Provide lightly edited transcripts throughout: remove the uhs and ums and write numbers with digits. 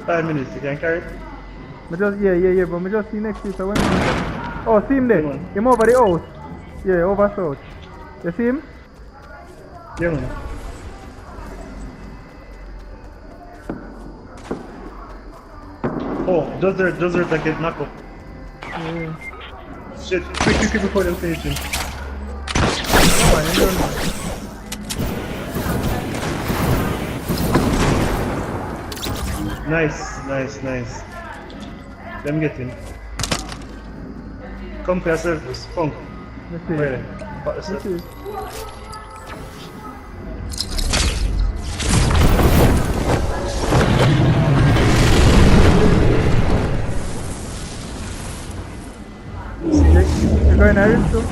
5 minutes, you can carry it? Yeah, but me just see next to you, so when oh, see him there. Come on. Him over the house. Yeah, over south. You see him? Yeah, man. Oh, does there like get knocked up? Yeah. Shit, quick before them finish him. Come on, you don't know. Nice. Let me get him. Come for yourself, Funk. Let's see. Where? Back Let's yourself. see. You're going to him too?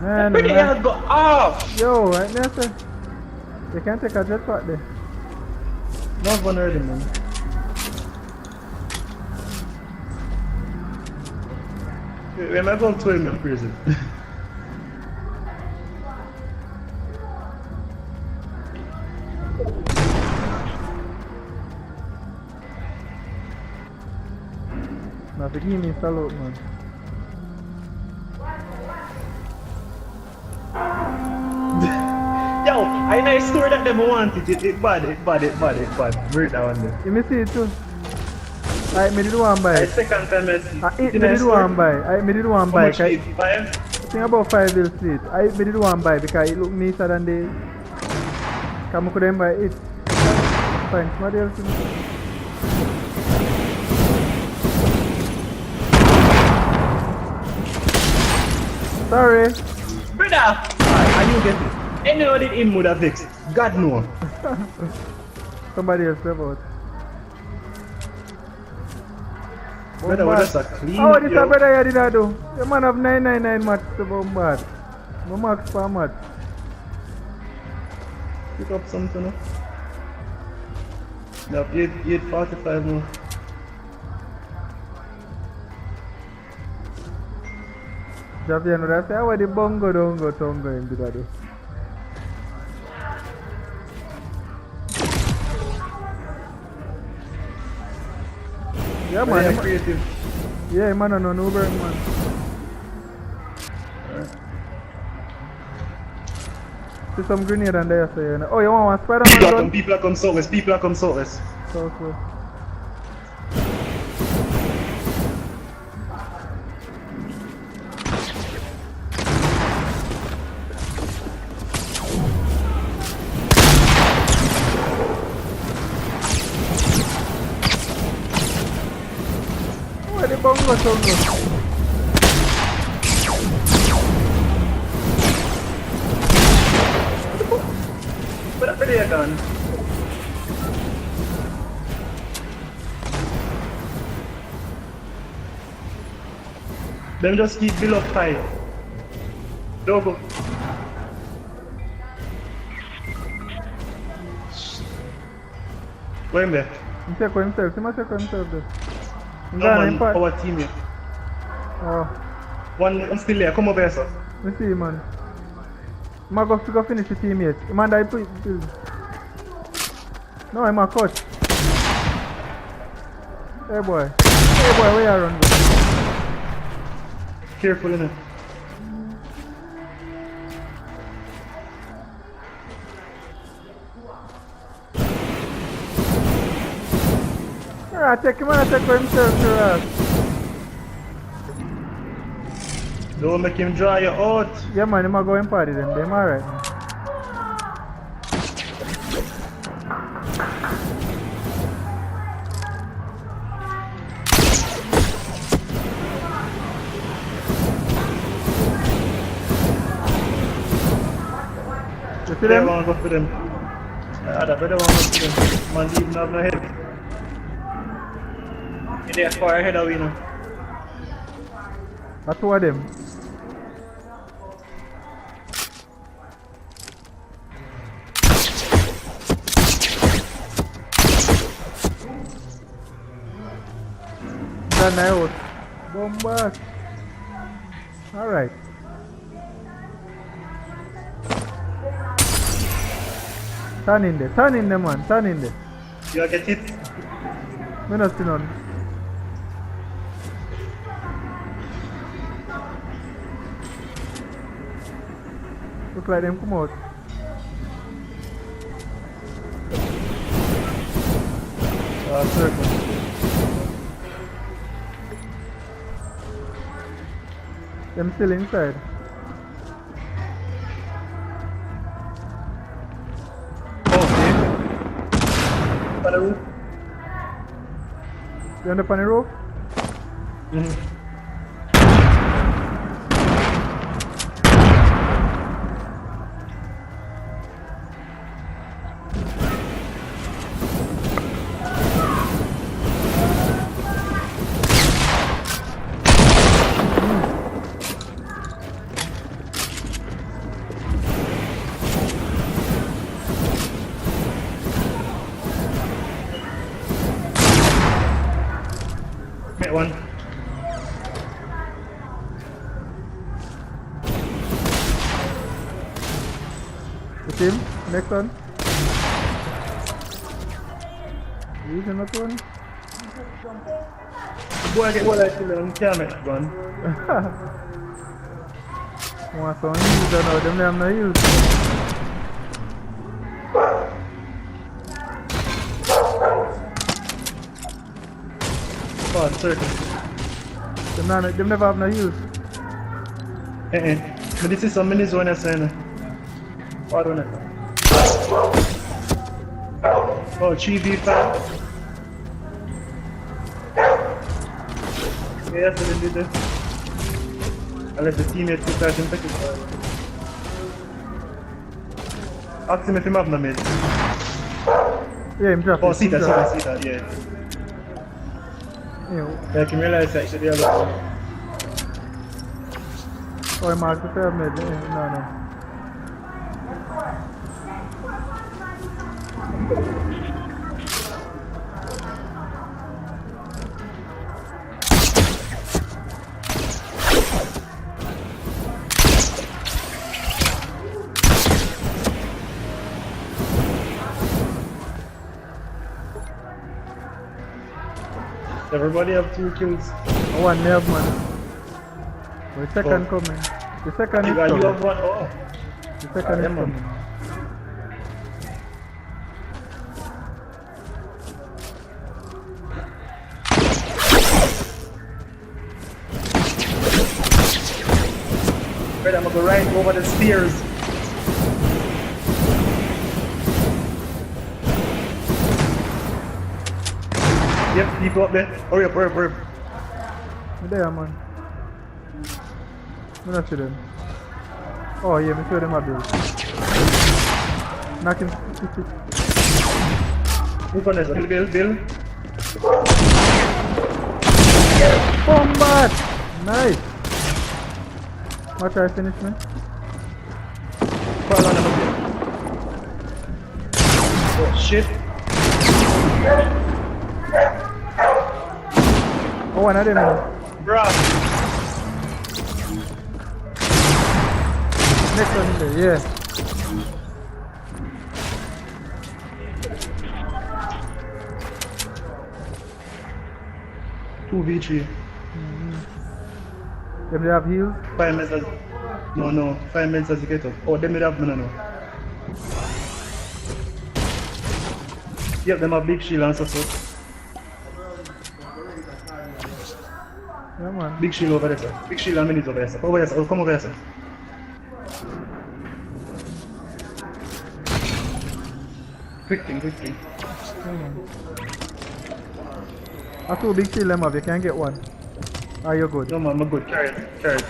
Man, Where the hell go off? Yo, right there, sir. You can't take a jetpack there. No one heard him, man. Where am I going to him in prison? Now, to give me a salute, man. Yo, I know a story that them wanted. It bad. Break that one there. You may see it too. I me did one buy. I second time I see. I me did one buy. I me did one How buy. much I is 5? think about 5 will see it. I me did one buy because it look nicer than the. Come could buy it. Fine, somebody else. Sorry. Brother! And you get it. Anyone did him would have vexed. God no. Somebody else about. Brother, what is a clean Oh, up, this yo. a brother you did that do. The man have 999 match to bombard. No max per match. Pick up something, no? No, 845 more. Javier, that's how the bongo don't go tongo in the do. Yeah, But they are man. creative. Yeah, man, on Uber, man. See some grenade on there, so you know. Oh, you want one Spider-Man gun? People are come southwest. So. Where the bongo tongo? But up there, gun. Them just keep below tight. Don't go. Go in there. He check himself. He must check himself there. He's No gone in man, part. our teammate. Oh, One still there. Come over here, sir. let me see, man. I'm going to go finish the teammate. The man that put. No, I'm a coach. Hey boy, where you run? Careful, innit? I take him and I take for himself to us. Don't make him draw you out. Yeah man, I'm going party then. Them alright. You see Better them? want to go for them. That better want to go for them. Man, even have no head. They are far ahead of you now. That's two of them. than I was. Bombas. Alright. Turn in there, man, turn in there. You get it? Me not see none. Look like them come out. Circle. Them still inside. Okay. On the roof? You on the funny roof? Mm-hmm. Hit one. The team, next one. Use another one. Boy, get what I feel on camera, gun. Want some use or no? Them have no use. Oh, circle. Them never have no use. But this is some minis one I'm saying. What on it? Oh, 3v5. Yeah, that's what they did. I let the teammate put that in package. Ask him if he have no mid. Yeah, him drop Oh, it, see him that, drop see that, yeah. it. Yeah. Yeah, I can realize that actually the other one. Oh, I marked the fair mid. No. Everybody have 2 kills. One nerve, man. The second coming. The second is You coming. have one. Oh. The second is Yeah, man. coming. Right, I'm gonna go right over the stairs. Yep, people up there. Hurry up, hurry up, hurry up. There, man. I don't see them. Oh, yeah, me show them a build. Knock him. Move on this. Bill. Combat! Nice! What try finish me? Fall on him up there. Oh, shit. Oh, one of them. Bruh. Next one there, yeah. Two V3. Them they have heals. 5 minutes as... No. 5 minutes as you get up. Oh, them they have no. Yep, them have big shield and stuff. Yeah, man. Big shield over there, sir. Big shield and minis over there, sir. Over here, sir. Oh, come over here, sir. Quick thing. Yeah, man. I saw big shield them up, you can get one. Are you good? No man, I'm good. Carry it.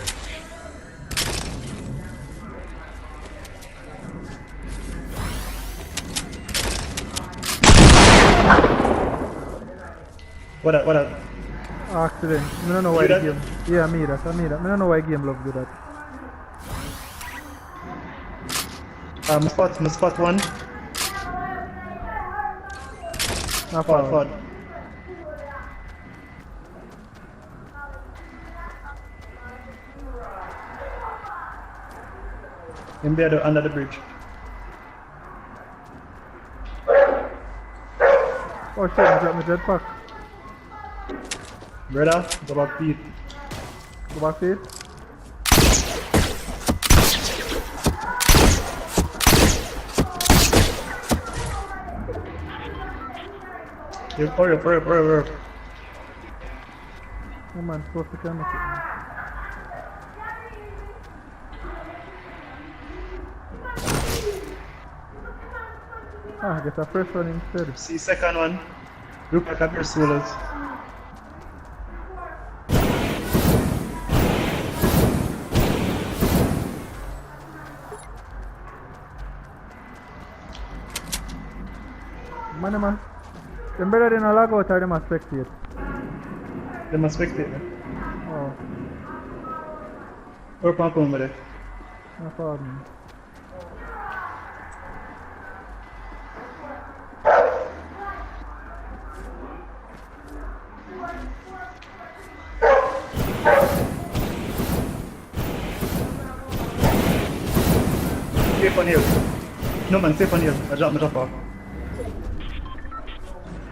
What up? Accident. I don't know why You the that? game. Yeah, me that. I don't know why game love do that. My spot one. Not Forward. In there under the bridge. Oh shit, I dropped my jetpack. Brother, go back feet. Go back to it. Hurry up. Oh man, supposed to come. Ah, I guess the first one instead. See second one. Look like a pair of solos. Man. Them better than a log out or them a spectate. They must spectate. Oh, Or pump over there. no problem. Safe on hill. No man, safe on hill. I drop off.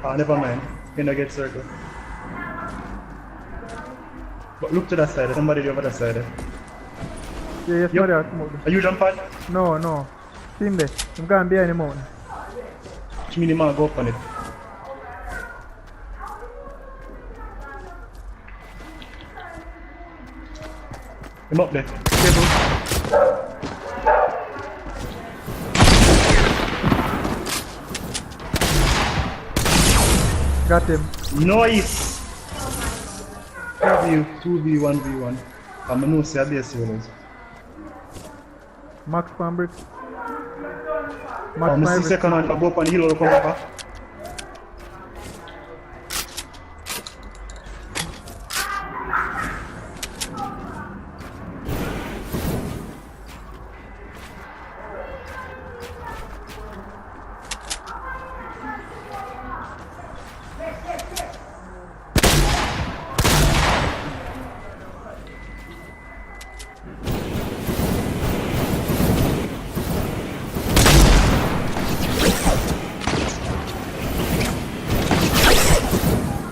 Ah, never mind. You're gonna get circle. But look to that side. Somebody the other side. Yeah, yes, Yup. no, come Are you jump pad? No. Team there. I'm going behind the mountain. Which means the man go up on it. Him up there. Careful. Got him. Nice! 2v, 1v1. I'm gonna know say I base heroes. Max Pambrick. I'm Max gonna see Pambrick. second one, I go up on the hill or come back.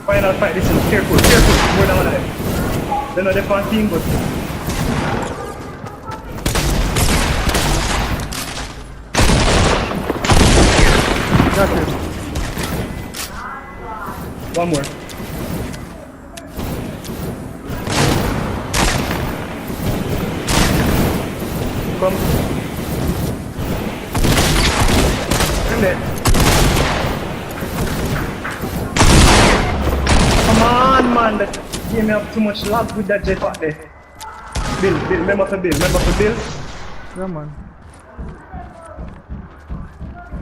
Final fight, listen, careful, more down there. They're not the fun team, but Got him. one more. Come. In there. Come on, man, that gave me up too much lag with that jetpack there. Bill, remember for Bill? Yeah, man.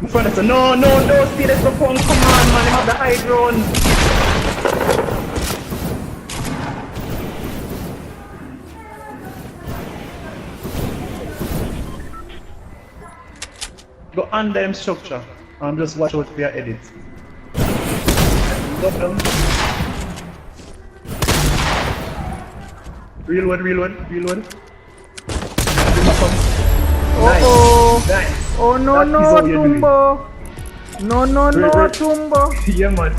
In front of us, no, don't see this for punk, come on, man, they have the high ground. Go under them structure and just watch out for your edits. Stop them. Reload. Oh, Nice. Oh no, That is no, how you do it. Tumbo. No, Wait. Tumbo. Yeah, man.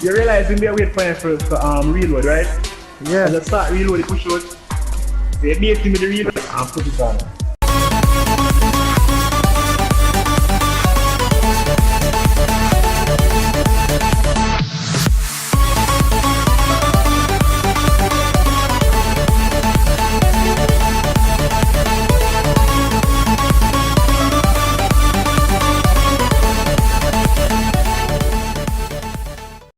You realize when we wait for reload, right? Yeah. And just start reload, push out. So you bait him with the reload and put it on.